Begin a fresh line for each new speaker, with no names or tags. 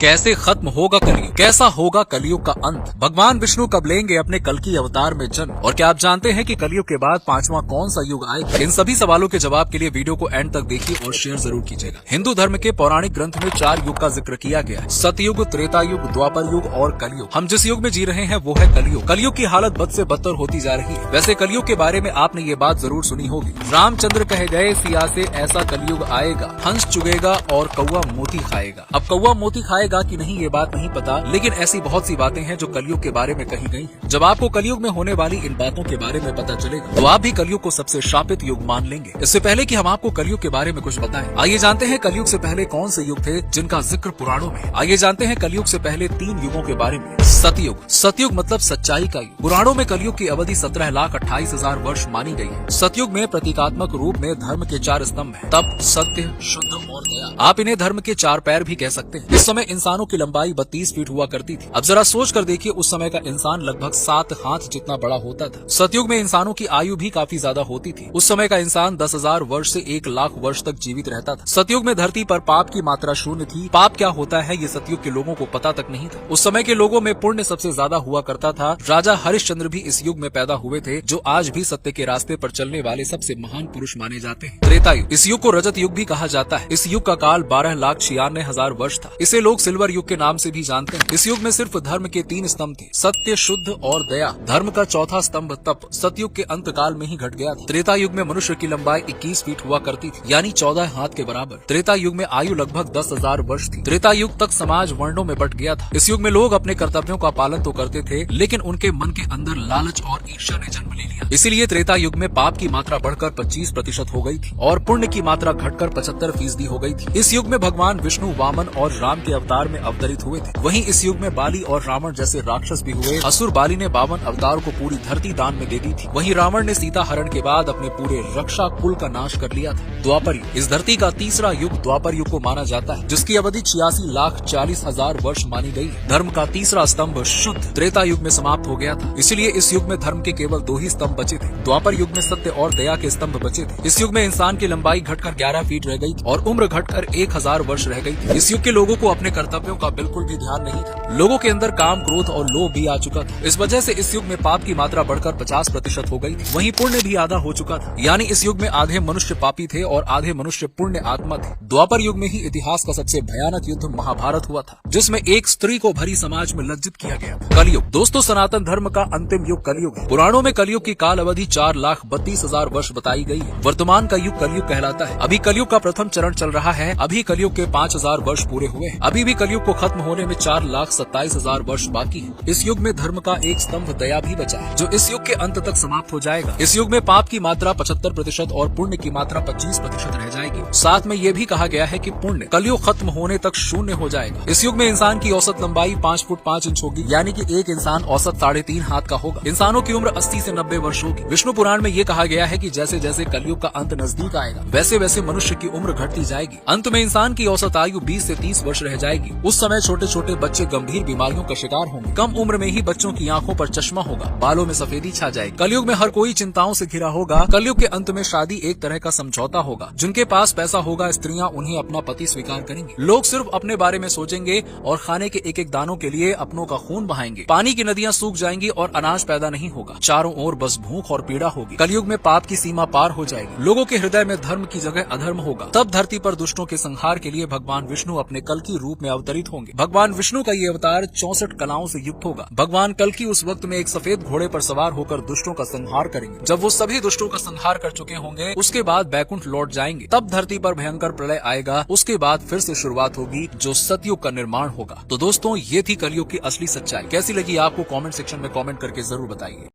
कैसे खत्म होगा कलयुग, कैसा होगा कलयुग का अंत, भगवान विष्णु कब लेंगे अपने कल्कि अवतार में जन्म, और क्या आप जानते हैं कि कलयुग के बाद पांचवा कौन सा युग आएगा? इन सभी सवालों के जवाब के लिए वीडियो को एंड तक देखिए और शेयर जरूर कीजिएगा। हिंदू धर्म के पौराणिक ग्रंथ में 4 युग का जिक्र किया गया है, सतयुग, त्रेता युग, द्वापर युग और कलयुग। हम जिस युग में जी रहे हैं वो है कलयुग। कलयुग की हालत बद से बदतर होती जा रही है। वैसे कलयुग के बारे में आपने ये बात जरूर सुनी होगी, रामचंद्र कहे गए सिया से ऐसा कलयुग आएगा, हंस चुगेगा और कौवा मोती खाएगा। अब कौवा मोती खाएगा कि नहीं ये बात नहीं पता, लेकिन ऐसी बहुत सी बातें हैं जो कलयुग के बारे में कही गई हैं। जब आपको कलयुग में होने वाली इन बातों के बारे में पता चलेगा तो आप भी कलयुग को सबसे शापित युग मान लेंगे। इससे पहले कि हम आपको कलयुग के बारे में कुछ बताएं, आइए जानते हैं कलयुग से पहले कौन से युग थे जिनका जिक्र पुराणों में है। आइए जानते हैं कलयुग से पहले 3 युगों के बारे में। सतयुग। सतयुग मतलब सच्चाई का युग। पुराणों में कलयुग की अवधि 17,28,000 वर्ष मानी गई है। सतयुग में प्रतीकात्मक रूप में धर्म के 4 स्तंभ हैं, तप, सत्य, शुद्ध और दया। आप इन्हें धर्म के 4 पैर भी कह सकते हैं। इस समय इंसानों की लंबाई 32 फीट हुआ करती थी। अब जरा सोच कर देखिए, उस समय का इंसान लगभग 7 हाथ जितना बड़ा होता था। सतयुग में इंसानों की आयु भी काफी ज्यादा होती थी। उस समय का इंसान 10,000 वर्ष से 1,00,000 वर्ष तक जीवित रहता था। सतयुग में धरती पर पाप की मात्रा शून्य थी। पाप क्या होता है ये सतयुग के लोगों को पता तक नहीं था। उस समय के लोगों में पुण्य सबसे ज्यादा हुआ करता था। राजा हरिश्चंद्र भी इस युग में पैदा हुए थे, जो आज भी सत्य के रास्ते पर चलने वाले सबसे महान पुरुष माने जाते हैं। त्रेता युग। इस युग को रजत युग भी कहा जाता है। इस युग का काल 12,96,000 वर्ष था। इसे लोग सिल्वर युग के नाम से भी जानते हैं। इस युग में सिर्फ धर्म के 3 स्तंभ थे, सत्य, शुद्ध और दया। धर्म का चौथा स्तंभ तप सतयुग के अंत काल में ही घट गया था। त्रेता युग में मनुष्य की लंबाई 21 फीट हुआ करती थी, यानी 14 हाथ के बराबर। त्रेता युग में आयु लगभग 10,000 वर्ष थी। त्रेता युग तक समाज वर्णों में बट गया था। इस युग में लोग अपने कर्तव्यों का पालन तो करते थे, लेकिन उनके मन के अंदर लालच और ईर्ष्या ने जन्म ले लिया। इसीलिए त्रेता युग में पाप की मात्रा बढ़कर 25% हो गई थी और पुण्य की मात्रा घटकर 75% हो गई थी। इस युग में भगवान विष्णु वामन और राम के अवतार में अवतरित हुए थे। वहीं इस युग में बाली और रावण जैसे राक्षस भी हुए। असुर बाली ने 52 अवतार को पूरी धरती दान में दे दी थी। वहीं रावण ने सीता हरण के बाद अपने पूरे रक्षा कुल का नाश कर लिया था। द्वापर युग। इस धरती का तीसरा युग द्वापर युग को माना जाता है, जिसकी अवधि 86,40,000 वर्ष मानी गई। धर्म का तीसरा स्तंभ शुद्ध त्रेता युग में समाप्त हो गया था। इसलिए इस युग में धर्म के केवल 2 ही स्तंभ बचे थे। द्वापर युग में सत्य और दया के स्तंभ बचे थे। इस युग में इंसान की लंबाई घटकर 11 फीट रह गई और उम्र घटकर 1000 वर्ष रह गई थी। इस युग के लोगों को अपने कर्तव्यों का बिल्कुल भी ध्यान नहीं था। लोगों के अंदर काम, क्रोध और लोभ भी आ चुका था। इस वजह से इस युग में पाप की मात्रा बढ़कर 50% हो गई थी। वहीं पुण्य भी आधा हो चुका था, यानी इस युग में आधे मनुष्य पापी थे और आधे मनुष्य पुण्य आत्मा थे। द्वापर युग में ही इतिहास का सबसे भयानक युद्ध महाभारत हुआ था, जिसमें एक स्त्री को भरी समाज में लज्जित किया गया था। कलयुग। दोस्तों, सनातन धर्म का अंतिम युग कलयुग है। पुराणों में कलयुग की काल अवधि 4,32,000 वर्ष बताई गई है। वर्तमान का युग कलयुग कहलाता है। अभी कलयुग का प्रथम चरण चल रहा है। अभी कलयुग के 5,000 वर्ष पूरे हुए हैं। अभी भी कलयुग को खत्म होने में 4,27,000 वर्ष बाकी है। इस युग में धर्म का एक स्तंभ दया भी बचा है, जो इस युग के अंत तक समाप्त हो जाएगा। इस युग में पाप की मात्रा 75% और पुण्य की मात्रा 25% रह जाएगी। साथ में ये भी कहा गया है कि पुण्य कलयुग खत्म होने तक शून्य हो जाएगा। इस युग में इंसान की औसत लंबाई 5 फुट 5 इंच होगी, यानी कि एक इंसान औसत 3.5 हाथ का होगा। इंसानों की उम्र 80 से 90 वर्ष होगी। विष्णु पुराण में ये कहा गया है कि जैसे जैसे कलयुग का अंत नजदीक आएगा, वैसे वैसे मनुष्य की उम्र घटती जाएगी। अंत में इंसान की औसत आयु 20 से 30 वर्ष रह जाएगी। उस समय छोटे छोटे बच्चे गंभीर बीमारियों का शिकार होंगे। कम उम्र में ही बच्चों की आंखों पर चश्मा होगा, बालों में सफेदी छा जाएगी। कलयुग में हर कोई चिंताओं से घिरा होगा। कलयुग के अंत में शादी एक तरह का समझौता होगा। जिनके पास पैसा होगा, स्त्रियां उन्हें अपना पति स्वीकार करेंगी। लोग सिर्फ अपने बारे में सोचेंगे और खाने के एक एक दानों के लिए अपनों का खून बहाएंगे। पानी की नदियां सूख जाएंगी और अनाज पैदा नहीं होगा। चारों ओर बस भूख और पीड़ा होगी। कलयुग में पाप की सीमा पार हो जाएगी। लोगों के हृदय में धर्म की जगह अधर्म होगा। तब धरती पर दुष्टों के संहार के लिए भगवान विष्णु अपने कल्कि रूप में अवतरित होंगे। भगवान विष्णु का ये अवतार 64 कलाओं से युक्त होगा। भगवान कल्कि उस वक्त में एक सफेद घोड़े पर सवार होकर दुष्टों का संहार करेंगे। जब वो सभी दुष्टों का संहार कर चुके होंगे, उसके बाद बैकुंठ लौट जाएंगे। तब धरती पर भयंकर प्रलय आएगा। उसके बाद फिर से शुरुआत होगी, जो सतयुग का निर्माण होगा। तो दोस्तों, ये थी कलयुग की असली सच्चाई। कैसी लगी आपको? कमेंट सेक्शन में कमेंट करके जरूर बताइए।